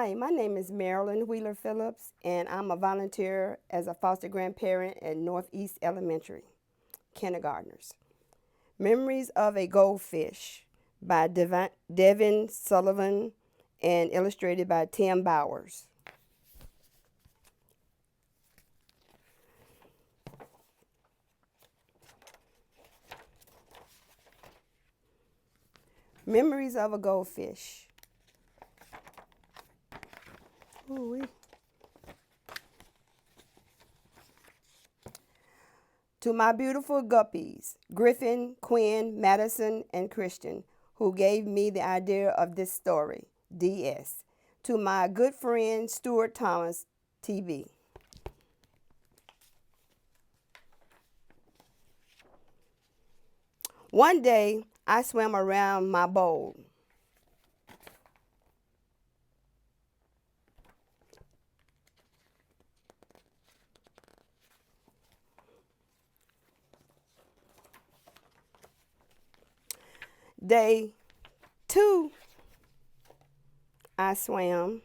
Hi, my name is Marilyn Wheeler Phillips, and I'm a volunteer as a foster grandparent at Northeast Elementary, kindergartners. Memories of a Goldfish by Devin Sullivan and illustrated by Tim Bowers. Memories of a Goldfish. Ooh-wee. To my beautiful guppies, Griffin, Quinn, Madison, and Christian, who gave me the idea of this story, DS. To my good friend, Stuart Thomas, TB. One day, I swam around my bowl. Day 2, I swam.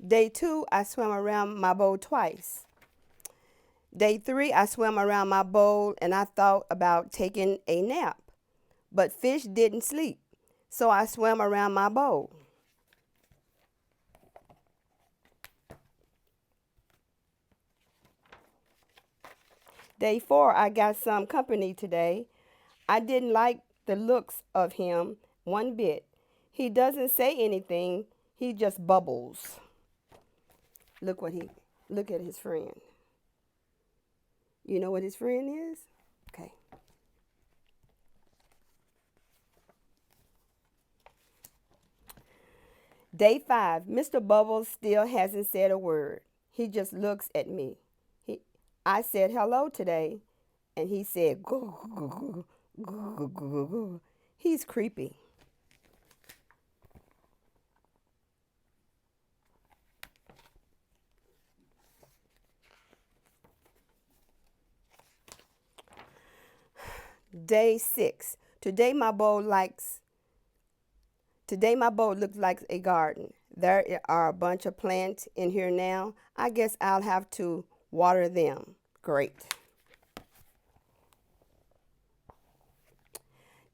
Day 2, I swam around my bowl twice. Day 3, I swam around my bowl and I thought about taking a nap. But fish didn't sleep, so I swam around my bowl. Day 4, I got some company today. I didn't like the looks of him one bit. He doesn't say anything, he just bubbles. Look at his friend. You know what his friend is? Okay. Day 5, Mr. Bubbles still hasn't said a word. He just looks at me. I said hello today, and he said, goo, goo, goo, goo, goo, goo, goo. He's creepy. Day 6, Today my bowl looks like a garden. There are a bunch of plants in here now. I guess I'll have to water them. Great.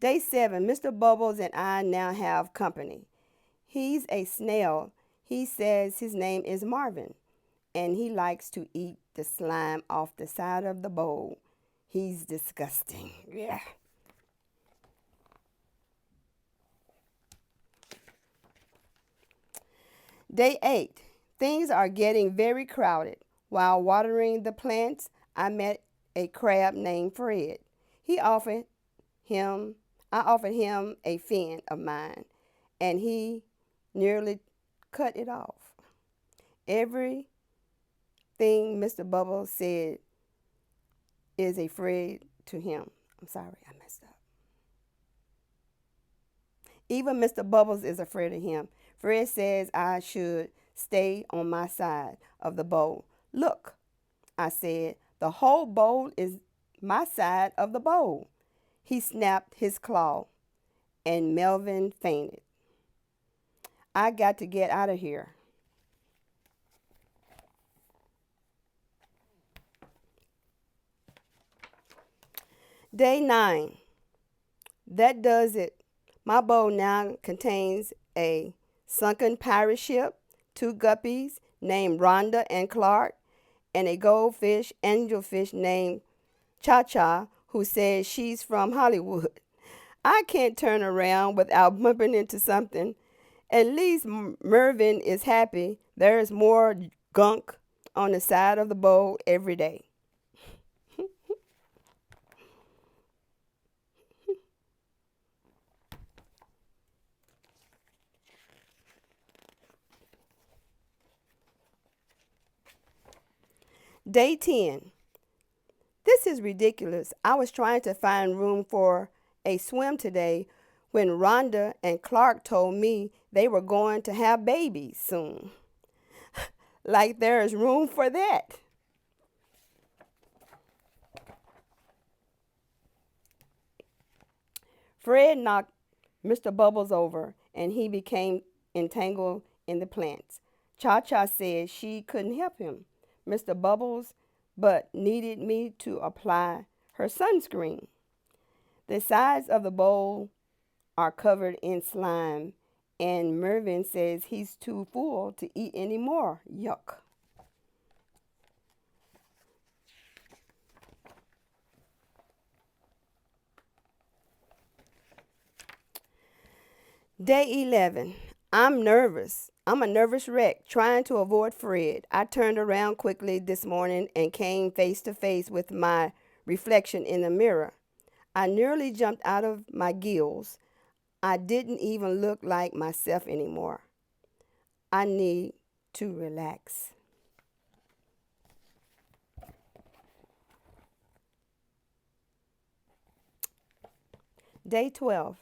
Day 7, Mr. Bubbles and I now have company. He's a snail. He says his name is Marvin, and he likes to eat the slime off the side of the bowl. He's disgusting. Yeah. Day 8, things are getting very crowded. While watering the plants, I met a crab named Fred. He offered him I offered him a fin of mine, and he nearly cut it off. Everything Mr. Bubbles said is a Fred to him. I'm sorry, I messed up. Even Mr. Bubbles is afraid of him. Fred says I should stay on my side of the bowl. Look, I said, the whole bowl is my side of the bowl. He snapped his claw, and Melvin fainted. I got to get out of here. Day 9. That does it. My bowl now contains a sunken pirate ship, 2 guppies named Rhonda and Clark, and a goldfish, angelfish named Cha Cha, who says she's from Hollywood. I can't turn around without bumping into something. At least Mervyn is happy. There's more gunk on the side of the bowl every day. Day 10. This is ridiculous. I was trying to find room for a swim today when Rhonda and Clark told me they were going to have babies soon. Like there is room for that. Fred knocked Mr. Bubbles over and he became entangled in the plants. Cha Cha said she couldn't help him, Mr. Bubbles, but needed me to apply her sunscreen. The sides of the bowl are covered in slime, and Mervyn says he's too full to eat any more. Yuck. Day 11. I'm nervous. I'm a nervous wreck trying to avoid Fred. I turned around quickly this morning and came face to face with my reflection in the mirror. I nearly jumped out of my gills. I didn't even look like myself anymore. I need to relax. Day 12.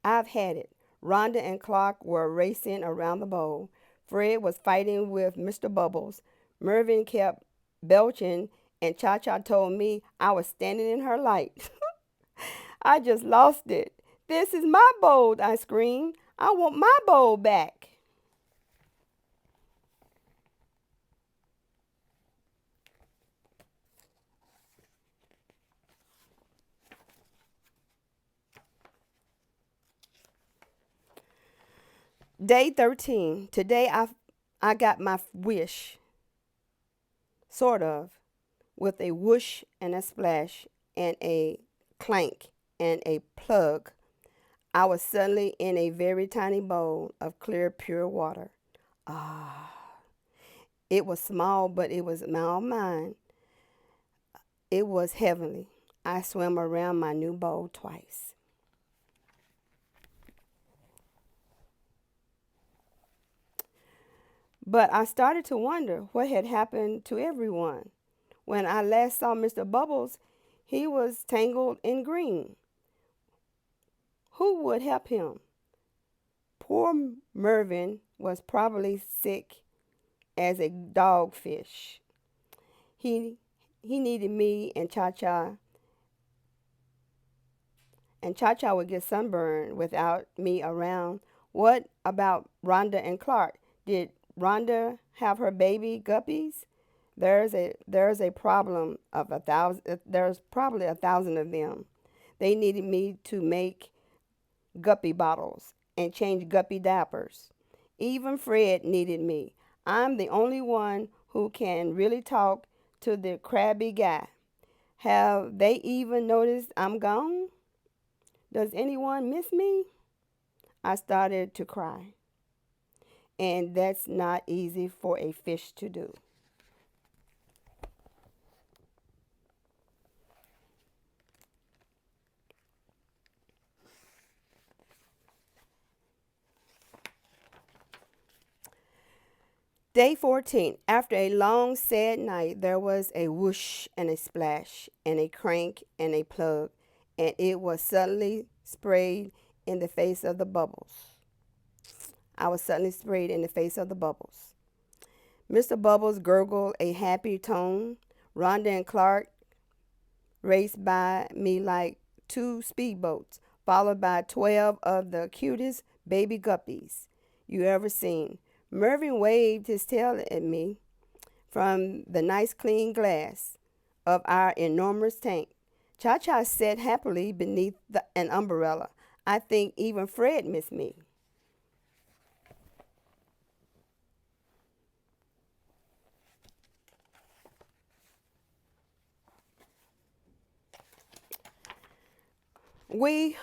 I've had it. Rhonda and Clark were racing around the bowl. Fred was fighting with Mr. Bubbles. Mervyn kept belching, and Cha Cha told me I was standing in her light. I just lost it. This is my bowl, I screamed. I want my bowl back. Day 13. Today I got my wish, sort of, with a whoosh and a splash and a clank and a plug. I was suddenly in a very tiny bowl of clear, pure water. Ah, it was small, but it was all mine. It was heavenly. I swam around my new bowl twice. But I started to wonder what had happened to everyone. When I last saw Mr. Bubbles, he was tangled in green. Who would help him? Poor Mervyn was probably sick as a dogfish. He needed me and Cha Cha would get sunburned without me around. What about Rhonda and Clark? Did Rhonda have her baby guppies? There's a problem of 1,000. There's probably 1,000 of them. They needed me to make guppy bottles and change guppy diapers. Even Fred needed me. I'm the only one who can really talk to the crabby guy. Have they even noticed I'm gone? Does anyone miss me? I started to cry. And that's not easy for a fish to do. Day 14. After a long, sad night, there was a whoosh and a splash and a crank and a plug, and it was suddenly sprayed in the face of the bubbles. I was suddenly sprayed in the face of the bubbles. Mr. Bubbles gurgled a happy tone. Rhonda and Clark raced by me like two speedboats, followed by 12 of the cutest baby guppies you ever seen. Mervyn waved his tail at me from the nice clean glass of our enormous tank. Cha Cha sat happily beneath an umbrella. I think even Fred missed me. We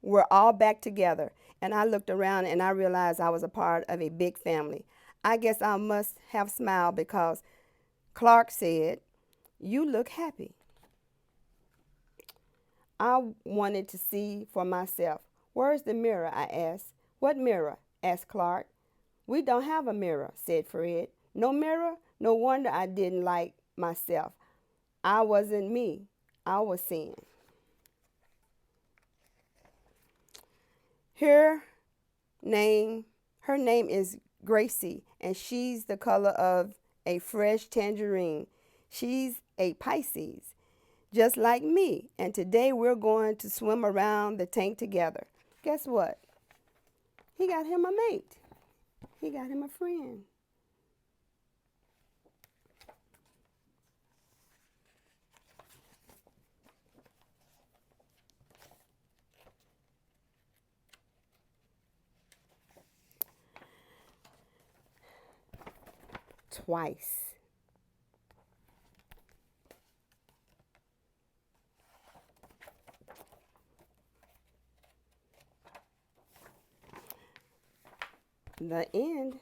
were all back together, and I looked around and I realized I was a part of a big family. I guess I must have smiled because Clark said, "You look happy." I wanted to see for myself. "Where's the mirror?" I asked. "What mirror?" asked Clark. "We don't have a mirror," said Fred. "No mirror? No wonder I didn't like myself. I wasn't me. I was seeing." Her name, her name is Gracie, and she's the color of a fresh tangerine. She's a Pisces. just like me. And today we're going to swim around the tank together. Guess what? He got him a mate. He got him a friend. Twice. The end.